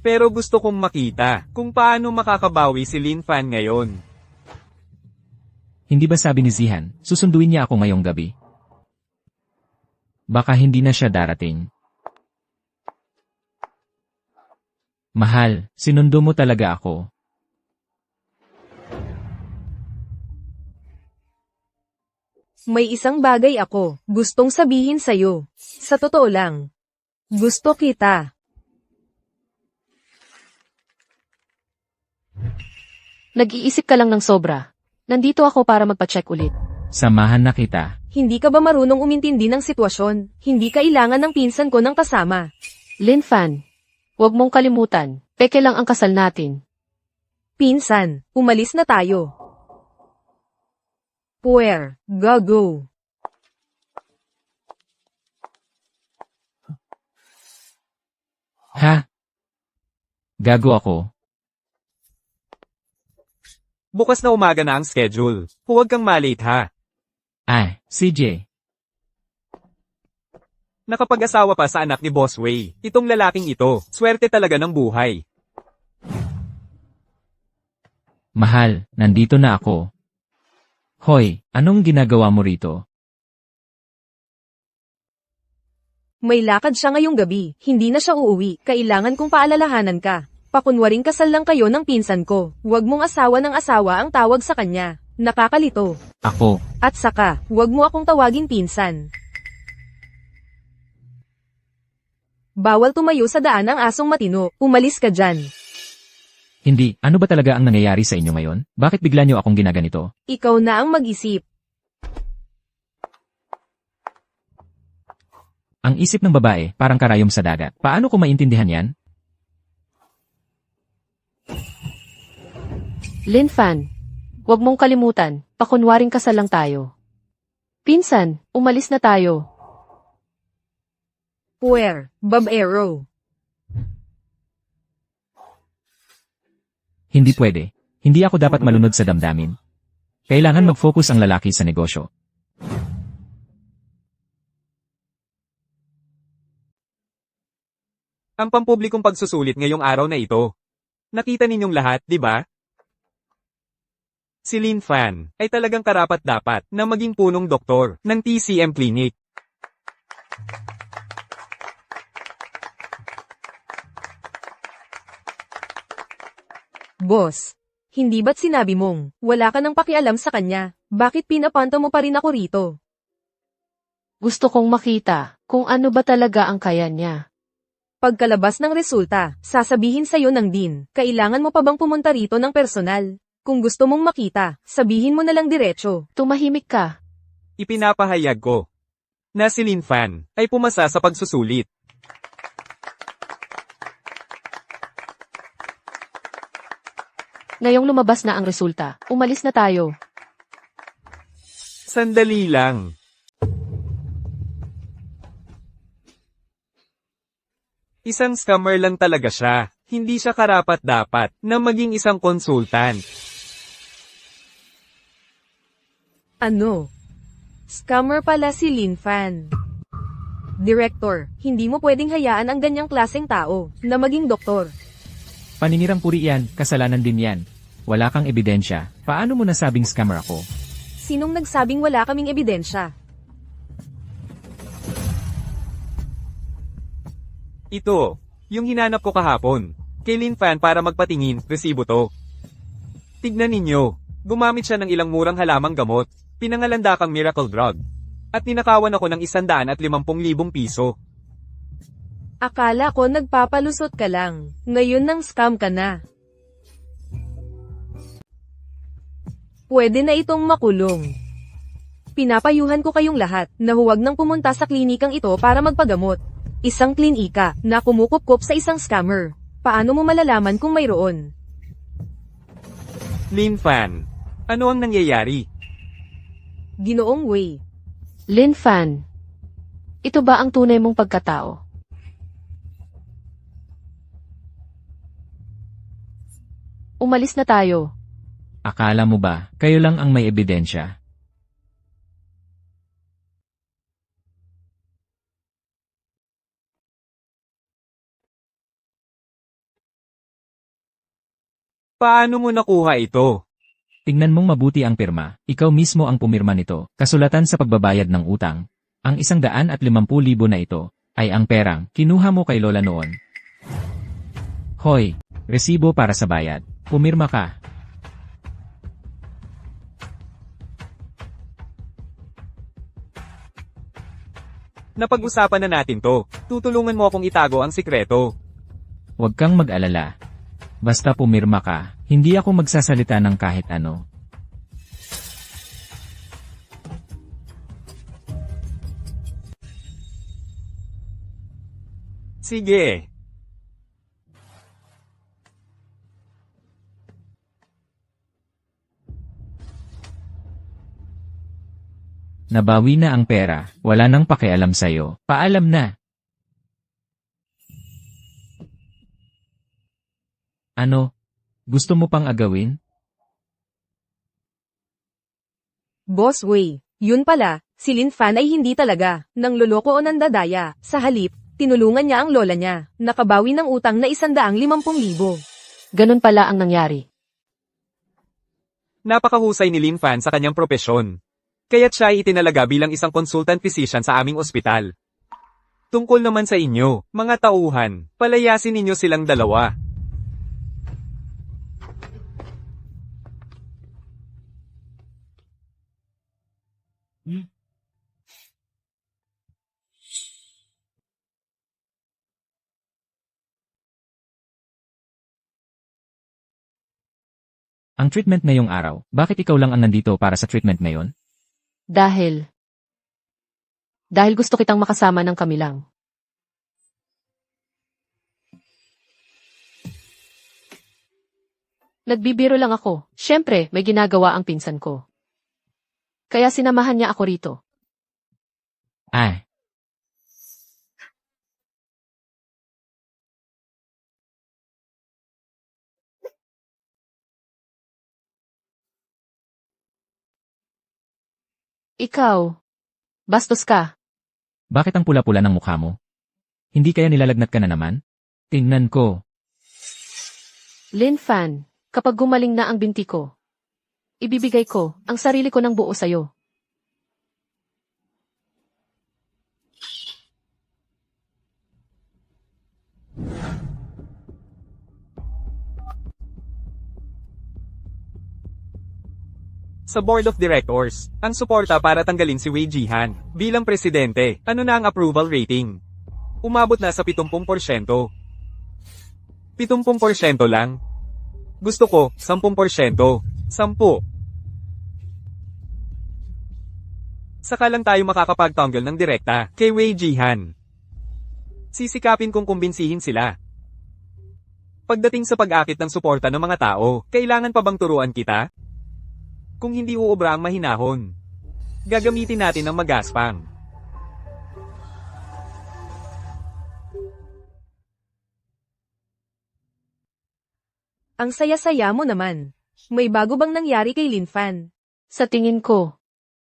Pero gusto kong makita kung paano makakabawi si Linfan ngayon. Hindi ba sabi ni Zihan, susunduin niya ako ngayong gabi? Baka hindi na siya darating. Mahal, sinundo mo talaga ako. May isang bagay ako, gustong sabihin sa'yo. Sa totoo lang. Gusto kita. Nag-iisip ka lang ng sobra. Nandito ako para magpa-check ulit. Samahan na kita. Hindi ka ba marunong umintindi ng sitwasyon? Hindi kailangan ng pinsan ko ng kasama. Linfan, huwag mong kalimutan, peke lang ang kasal natin. Pinsan, umalis na tayo. Puwer, go. Ha? Gago ako. Bukas na umaga na ang schedule. Huwag kang malate ha. Ay, CJ. Nakapag-asawa pa sa anak ni Boss Wei. Itong lalaking ito, swerte talaga ng buhay. Mahal, nandito na ako. Hoy, anong ginagawa mo rito? May lakad siya ngayong gabi, hindi na siya uuwi, kailangan kong paalalahanan ka. Pakunwaring kasal lang kayo ng pinsan ko, huwag mong asawa ng asawa ang tawag sa kanya. Nakakalito. Ako. At saka, huwag mo akong tawaging pinsan. Bawal tumayo sa daan ang asong matino, umalis ka dyan. Hindi, ano ba talaga ang nangyayari sa inyo ngayon? Bakit bigla niyo akong ginaganito? Ikaw na ang mag-isip. Ang isip ng babae, parang karayom sa dagat. Paano ko maintindihan yan? Linfan, huwag mong kalimutan, pakunwaring kasal lang tayo. Pinsan, umalis na tayo. Puwer, Bob Arrow. Hindi pwede. Hindi ako dapat malunod sa damdamin. Kailangan mag-focus ang lalaki sa negosyo. Ang pampublikong pagsusulit ngayong araw na ito. Nakita ninyong lahat, di ba? Si Linfan ay talagang karapat-dapat na maging punong doktor ng TCM Clinic. Boss, hindi ba't sinabi mong, wala ka nang pakialam sa kanya, bakit pinapanto mo pa rin ako rito? Gusto kong makita kung ano ba talaga ang kaya niya. Pagkalabas ng resulta, sasabihin sa'yo ng dean, kailangan mo pa bang pumunta rito ng personal? Kung gusto mong makita, sabihin mo na lang diretso. Tumahimik ka. Ipinapahayag ko na si Linfan ay pumasa sa pagsusulit. Ngayong lumabas na ang resulta, umalis na tayo. Sandali lang. Isang scammer lang talaga siya. Hindi siya karapat-dapat na maging isang konsultant. Ano? Scammer pala si Linfan. Director, hindi mo pwedeng hayaan ang ganyang klaseng tao na maging doktor. Paninirang puri yan, kasalanan din yan. Wala kang ebidensya. Paano mo nasabing scammer ako? Sinong nagsabing wala kaming ebidensya? Ito, yung hinanap ko kahapon. Kay Linfan para magpatingin, resibo to. Tignan ninyo, gumamit siya ng ilang murang halamang gamot, pinangalanda kang miracle drug. At ninakawan ako ng 150,000 piso. Akala ko nagpapalusot ka lang, ngayon nang scam ka na. Pwede na itong makulong. Pinapayuhan ko kayong lahat na huwag nang pumunta sa klinikang ito para magpagamot. Isang klinika na kumukupkop sa isang scammer. Paano mo malalaman kung mayroon? Lin Fan, ano ang nangyayari? Ginoong Wei. Lin Fan, ito ba ang tunay mong pagkatao? Umalis na tayo. Akala mo ba, kayo lang ang may ebidensya? Paano mo nakuha ito? Tingnan mong mabuti ang pirma, ikaw mismo ang pumirma nito, kasulatan sa pagbabayad ng utang. Ang 150,000 na ito, ay ang perang kinuha mo kay Lola noon. Hoy, resibo para sa bayad, pumirma ka. Napag-usapan na natin to. Tutulungan mo akong itago ang sikreto. Huwag kang mag-alala. Basta pumirma ka, hindi ako magsasalita ng kahit ano. Sige. Nabawi na ang pera, wala nang pakialam sa'yo. Paalam na. Ano? Gusto mo pang agawin? Boss Wei, yun pala, si Lin Fan ay hindi talaga nang loloko o nandadaya. Sa halip, tinulungan niya ang lola niya. Nakabawi ng utang na 150,000. Ganun pala ang nangyari. Napakahusay ni Lin Fan sa kanyang propesyon. Kaya't siya ay itinalaga bilang isang consultant physician sa aming ospital. Tungkol naman sa inyo, mga tauhan, palayasin ninyo silang dalawa. Ang treatment ngayong araw, bakit ikaw lang ang nandito para sa treatment ngayon? Dahil gusto kitang makasama ng kami lang. Nagbibiro lang ako. Siyempre, may ginagawa ang pinsan ko. Kaya sinamahan niya ako rito. Ah, Ikaw, bastos ka. bakit ang pula-pula ng mukha mo? Hindi kaya nilalagnat ka na naman? Tingnan ko. Lin Fan, kapag gumaling na ang binti ko, ibibigay ko ang sarili ko ng buo sa'yo. Sa Board of Directors, ang suporta para tanggalin si Wei Jihan bilang presidente, ano na ang approval rating? Umabot na sa 70%. 70% lang? Gusto ko, 10%. 10. Saka lang tayo makakapagtanggal ng direkta kay Wei Jihan. Sisikapin kong kumbinsihin sila. Pagdating sa pag-akit ng suporta ng mga tao, kailangan pa bang turuan kita? Kung hindi uubra ang mahinahon, gagamitin natin ang magaspang. Ang saya-saya mo naman. May bago bang nangyari kay Lin Fan? Sa tingin ko,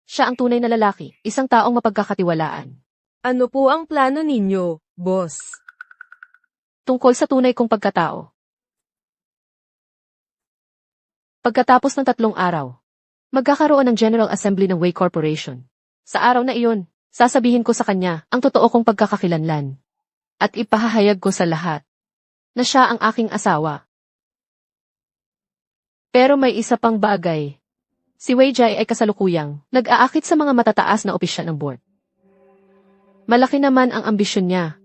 siya ang tunay na lalaki, isang taong mapagkakatiwalaan. Ano po ang plano ninyo, boss? Tungkol sa tunay kong pagkatao. Pagkatapos ng 3 araw, magkakaroon ng General Assembly ng Wei Corporation. Sa araw na iyon, sasabihin ko sa kanya ang totoo kong pagkakakilanlan. At ipahahayag ko sa lahat na siya ang aking asawa. Pero may isa pang bagay. Si Wei Jai ay kasalukuyang nag-aakit sa mga matataas na opisyal ng board. Malaki naman ang ambisyon niya.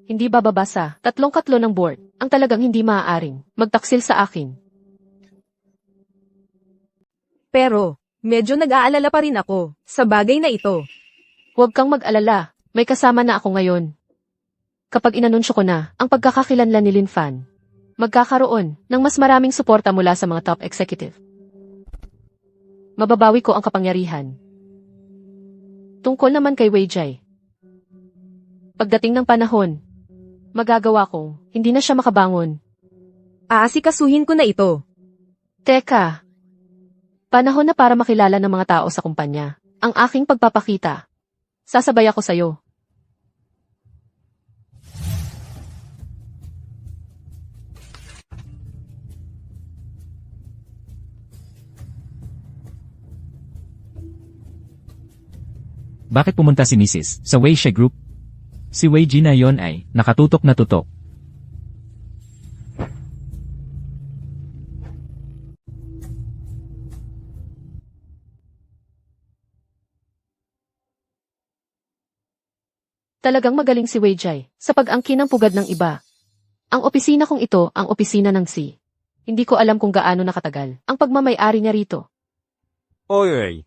Hindi bababa sa 3 katlo ng board ang talagang hindi maaaring magtaksil sa akin. Pero, Medyo nag-aalala pa rin ako sa bagay na ito. Huwag kang mag-alala, may kasama na ako ngayon. Kapag inanunsyo ko na ang pagkakakilanlan ni Lin Fan, magkakaroon ng mas maraming suporta mula sa mga top executive. Mababawi ko ang kapangyarihan. Tungkol naman kay Wei Jai. Pagdating ng panahon, magagawa kong hindi na siya makabangon. Aasikasuhin ko na ito. Teka, panahon na para makilala ng mga tao sa kumpanya ang aking pagpapakita. Sasabay ako sa'yo. Bakit pumunta si Mrs. sa Wei She Group? Si Wei Ji na yon ay nakatutok na tutok. Talagang magaling si Wei Jai sa pag-angkin ng pugad ng iba. Ang opisina kong ito ang opisina ng Si. Hindi ko alam kung gaano nakatagal ang pagmamay-ari niya rito. Oy.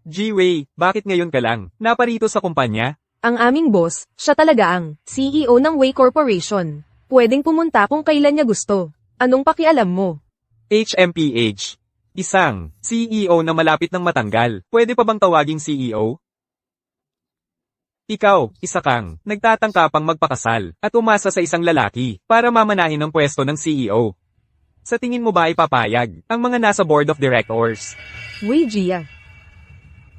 Ji-Wei, bakit ngayon ka lang? Naparito sa kumpanya? Ang aming boss, siya talaga ang CEO ng Wei Corporation. Pwedeng pumunta kung kailan niya gusto. Anong pakialam mo? HMPH. Isang CEO na malapit ng matanggal. Pwede pa bang tawaging CEO? Ikaw, isa kang nagtatangkapang magpakasal at umasa sa isang lalaki para mamanahin ang pwesto ng CEO. Sa tingin mo ba ay papayag ang mga nasa board of directors? Wei Jia.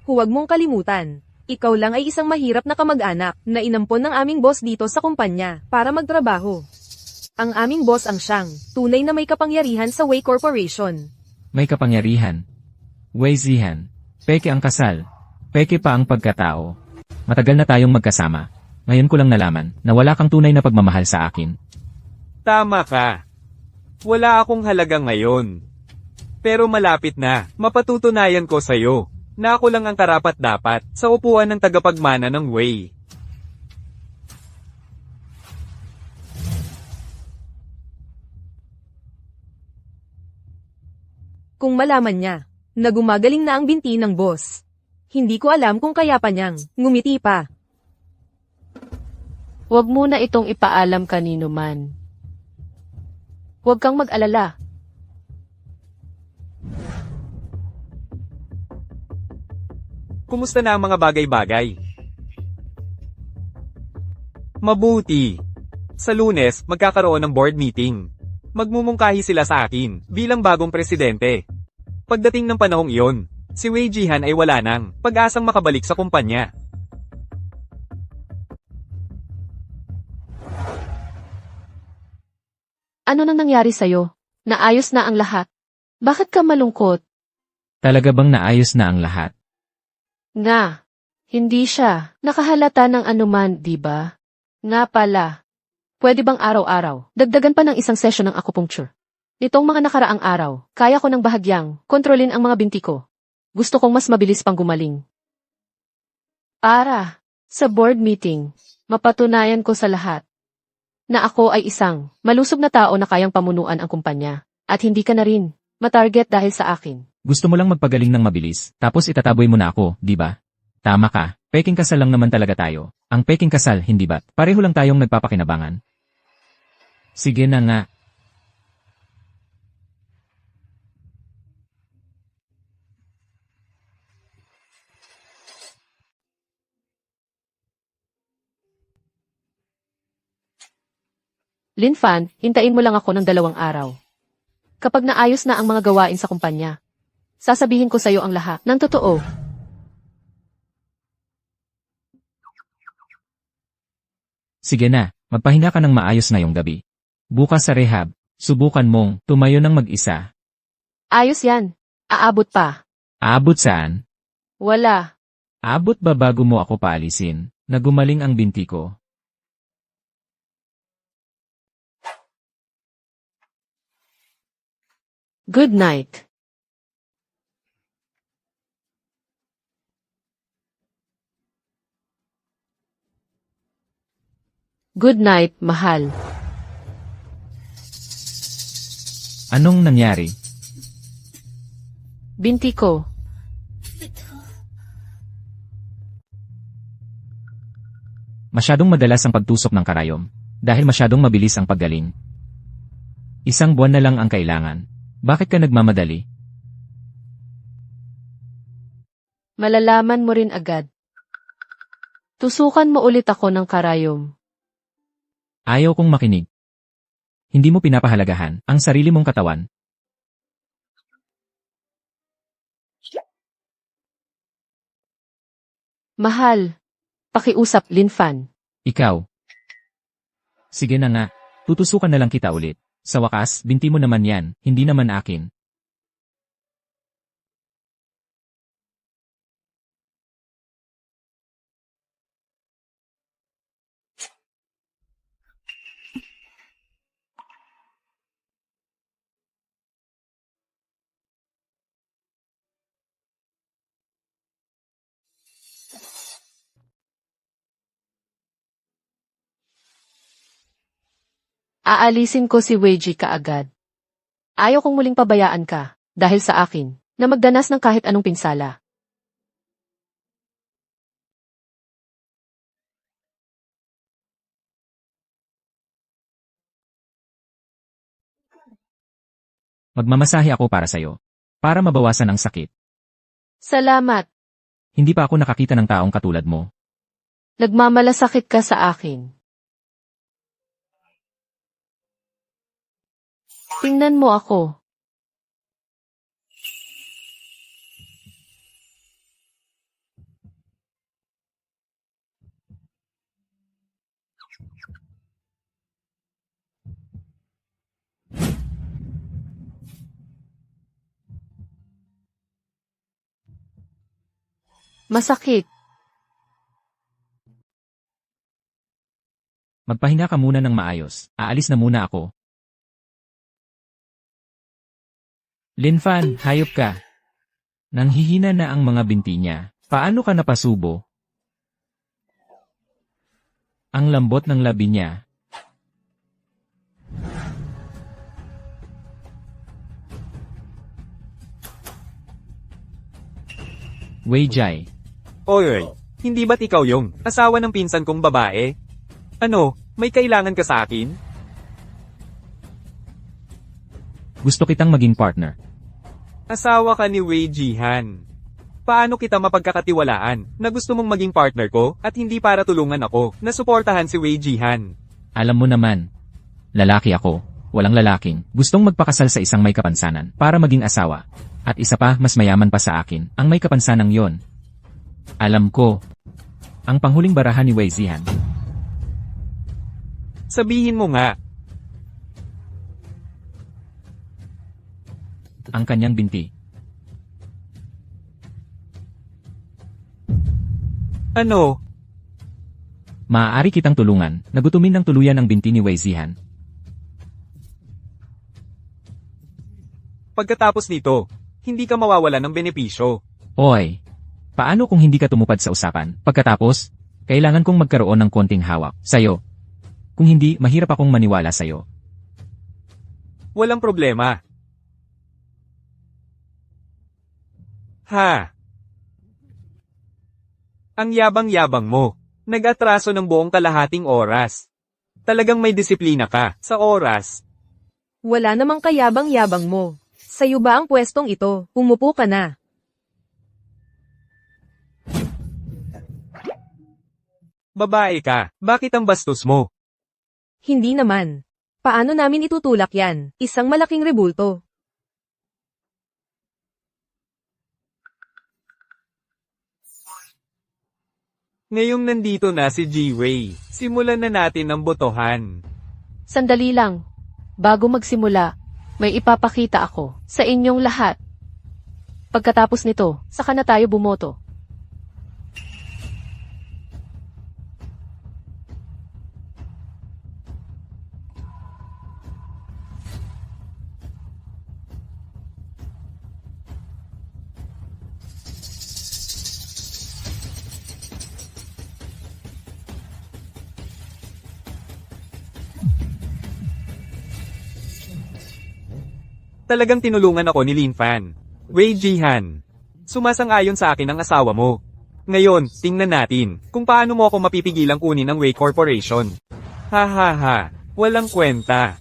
Huwag mong kalimutan. Ikaw lang ay isang mahirap na kamag-anak na inampon ng aming boss dito sa kumpanya para magtrabaho. Ang aming boss ang siyang tunay na may kapangyarihan sa Wei Corporation. May kapangyarihan. Wei Zihan. Peke ang kasal. Peke pa ang pagkatao. Matagal na tayong magkasama. Ngayon ko lang nalaman na wala kang tunay na pagmamahal sa akin. Tama ka. Wala akong halaga ngayon. Pero malapit na, mapatutunayan ko sa'yo na ako lang ang karapat-dapat sa upuan ng tagapagmana ng Wei. Kung malaman niya na gumagaling na ang binti ng boss, hindi ko alam kung kaya pa niyang ngumiti pa. Huwag mo na itong ipaalam kanino man. Huwag kang mag-alala. Kumusta na ang mga bagay-bagay? Mabuti. Sa Lunes, magkakaroon ng board meeting. Magmumungkahi sila sa akin bilang bagong presidente. Pagdating ng panahong iyon, si Wei Jihan ay wala nang pag-asang makabalik sa kumpanya. Ano nang nangyari sa'yo? Naayos na ang lahat. Bakit ka malungkot? Talaga bang naayos na ang lahat? Nga. Hindi siya nakahalata ng anuman, di ba? Nga pala. Pwede bang araw-araw, dagdagan pa ng isang session ng acupuncture? Nitong mga nakaraang araw, kaya ko ng bahagyang kontrolin ang mga binti ko. Gusto kong mas mabilis pang gumaling. Para sa board meeting, mapatunayan ko sa lahat na ako ay isang malusog na tao na kayang pamunuan ang kumpanya. At hindi ka na rin matarget dahil sa akin. Gusto mo lang magpagaling ng mabilis, tapos itataboy mo na ako, di ba? Tama ka, peking kasal lang naman talaga tayo. Ang peking kasal, hindi ba? Pareho lang tayong nagpapakinabangan. Sige na nga. Lin Fan, hintayin mo lang ako ng 2 araw. Kapag naayos na ang mga gawain sa kumpanya, sasabihin ko sa'yo ang lahat ng totoo. Sige na, magpahinga ka ng maayos ngayong gabi. Bukas sa rehab, subukan mong tumayo ng mag-isa. Ayos yan. Aabot pa. Aabot saan? Wala. Aabot ba bago mo ako paalisin, na gumaling ang binti ko? Good night. Good night, mahal. Anong nangyari? Binti ko. Masyadong madalas ang pagtusok ng karayom, dahil masyadong mabilis ang paggaling. Isang buwan na lang ang kailangan. Bakit ka nagmamadali? Malalaman mo rin agad. Tusukan mo ulit ako ng karayom. Ayaw kong makinig. Hindi mo pinapahalagahan ang sarili mong katawan. Mahal. Pakiusap, Linfan. Ikaw. Sige na nga, tutusukan na lang kita ulit. Sa wakas, binti mo naman yan, hindi naman akin. Aalisin ko si Weiji kaagad. Ayaw kong muling pabayaan ka, dahil sa akin, na magdanas ng kahit anong pinsala. Magmamasahe ako para sa'yo. Para mabawasan ang sakit. Salamat. Hindi pa ako nakakita ng taong katulad mo. Nagmamalasakit ka sa akin. Tingnan mo ako. Masakit. Magpahinga ka muna ng maayos. Aalis na muna ako. Linfan, hayop ka. Nanghihina na ang mga binti niya. Paano ka napasubo? Ang lambot ng labi niya. Weijai. Oy, hindi ba't ikaw yung asawa ng pinsan kong babae? Ano, may kailangan ka sa akin? Gusto kitang maging partner. Asawa ka ni Wei Jihan. Paano kita mapagkakatiwalaan na gusto mong maging partner ko at hindi para tulungan ako na suportahan si Wei Jihan? Alam mo naman, lalaki ako, walang lalaking gustong magpakasal sa isang may kapansanan para maging asawa. At isa pa, mas mayaman pa sa akin, ang may kapansanang yon. Alam ko, ang panghuling barahan ni Wei Zihan. Sabihin mo nga, Ang kanyang binti. ano? Maaari kitang tulungan, nagutumin ng tuluyan ang binti ni Wei Zihan. Pagkatapos nito, hindi ka mawawalan ng benepisyo. Oy, paano kung hindi ka tumupad sa usapan? Pagkatapos, kailangan kong magkaroon ng konting hawak sa'yo. Kung hindi, mahirap akong maniwala sa'yo. Walang problema. Ha? Ang yabang-yabang mo. Nag-atraso ng buong kalahating oras. Talagang may disiplina ka sa oras. Wala namang kayabang-yabang mo. Sa'yo ba ang pwestong ito? Umupo ka na. Babae ka, bakit ang bastos mo? Hindi naman. Paano namin itutulak yan? Isang malaking rebulto. Ngayong nandito na si Ji-Wei, simulan na natin ang botohan. Sandali lang. Bago magsimula, may ipapakita ako sa inyong lahat. Pagkatapos nito, saka na tayo bumoto. Talagang tinulungan ako ni Lin Fan. Wei Jihan. Sumasang-ayon sa akin ang asawa mo. Ngayon, tingnan natin kung paano mo ako mapipigilang kunin ng Wei Corporation. Ha ha ha, walang kwenta.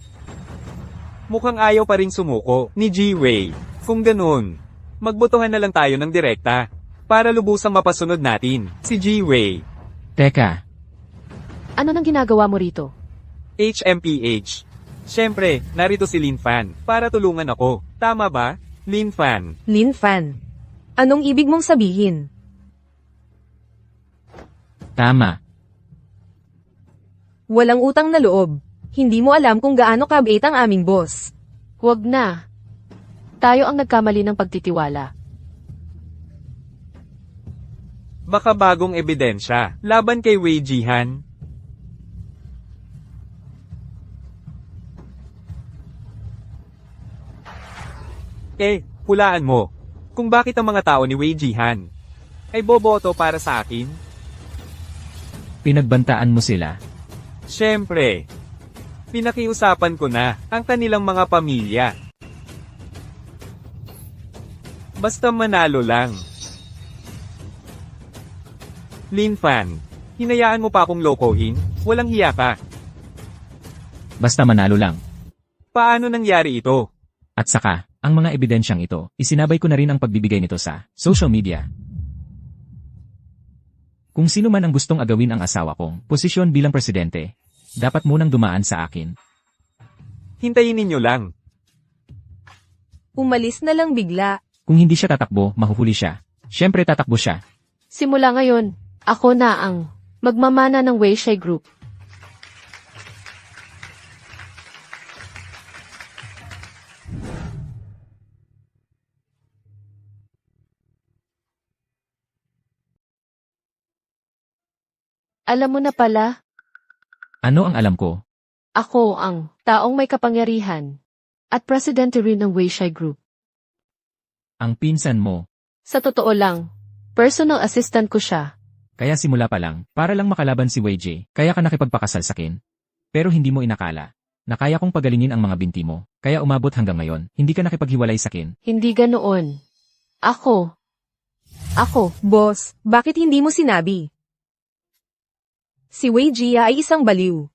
Mukhang ayaw pa ring sumuko ni Ji-Wei. Kung ganun, magbotohan na lang tayo ng direkta para lubusang mapasunod natin si Ji-Wei. Teka, Ano nang ginagawa mo rito? HMPH. Siyempre, narito si Lin Fan para tulungan ako. Tama ba, Lin Fan? Lin Fan. Anong ibig mong sabihin? tama. Walang utang na loob. Hindi mo alam kung gaano kabait ang aming boss. Huwag na. Tayo ang nagkamali ng pagtitiwala. Baka bagong ebidensya laban kay Wei Jihan. Hulaan mo kung bakit ang mga tao ni Wei Jihan ay boboto para sa akin? Pinagbantaan mo sila. Siyempre, pinakiusapan ko na ang kanilang mga pamilya. Basta manalo lang. Lin Fan, hinayaan mo pa akong lokohin? Walang hiya ka. Basta manalo lang. Paano nangyari ito? At saka, ang mga ebidensyang ito, isinabay ko na rin ang pagbibigay nito sa social media. Kung sino man ang gustong agawin ang asawa kong posisyon bilang presidente, dapat munang dumaan sa akin. Hintayin ninyo lang. Umalis na lang bigla. Kung hindi siya tatakbo, mahuhuli siya. Siyempre tatakbo siya. Simula ngayon, ako na ang magmamana ng Weishai Group. Alam mo na pala, Ano ang alam ko? ako ang taong may kapangyarihan at presidente rin ng Weishai Group. Ang pinsan mo. Sa totoo lang, personal assistant ko siya. Kaya simula pa lang, para lang makalaban si Wei Ji, kaya ka nakipagpakasal sa akin. Pero hindi mo inakala na kaya kong pagalingin ang mga binti mo, kaya umabot hanggang ngayon, hindi ka nakipaghiwalay sa akin. Hindi ganoon. Ako. Boss, bakit hindi mo sinabi? Si Wei Jia ay isang baliw.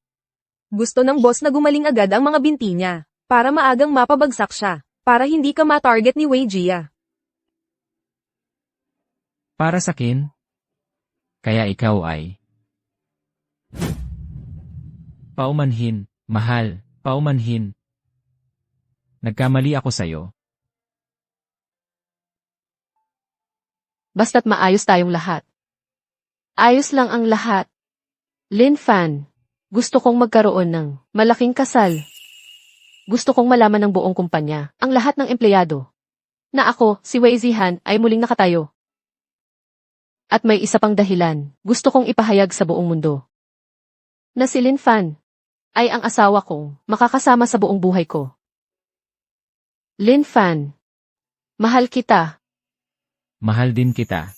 Gusto ng boss na gumaling agad ang mga binti niya, para maagang mapabagsak siya, para hindi ka ma-target ni Wei Jia. Para sa akin? Kaya ikaw ay paumanhin, mahal, paumanhin. Nagkamali ako sa'yo. Basta't maayos tayong lahat. Ayos lang ang lahat. Lin Fan, gusto kong magkaroon ng malaking kasal. Gusto kong malaman ng buong kumpanya, ang lahat ng empleyado, na ako, si Wei Zihan, ay muling nakatayo. At may isa pang dahilan, gusto kong ipahayag sa buong mundo, na si Lin Fan ay ang asawa kong makakasama sa buong buhay ko. Lin Fan, mahal kita. Mahal din kita.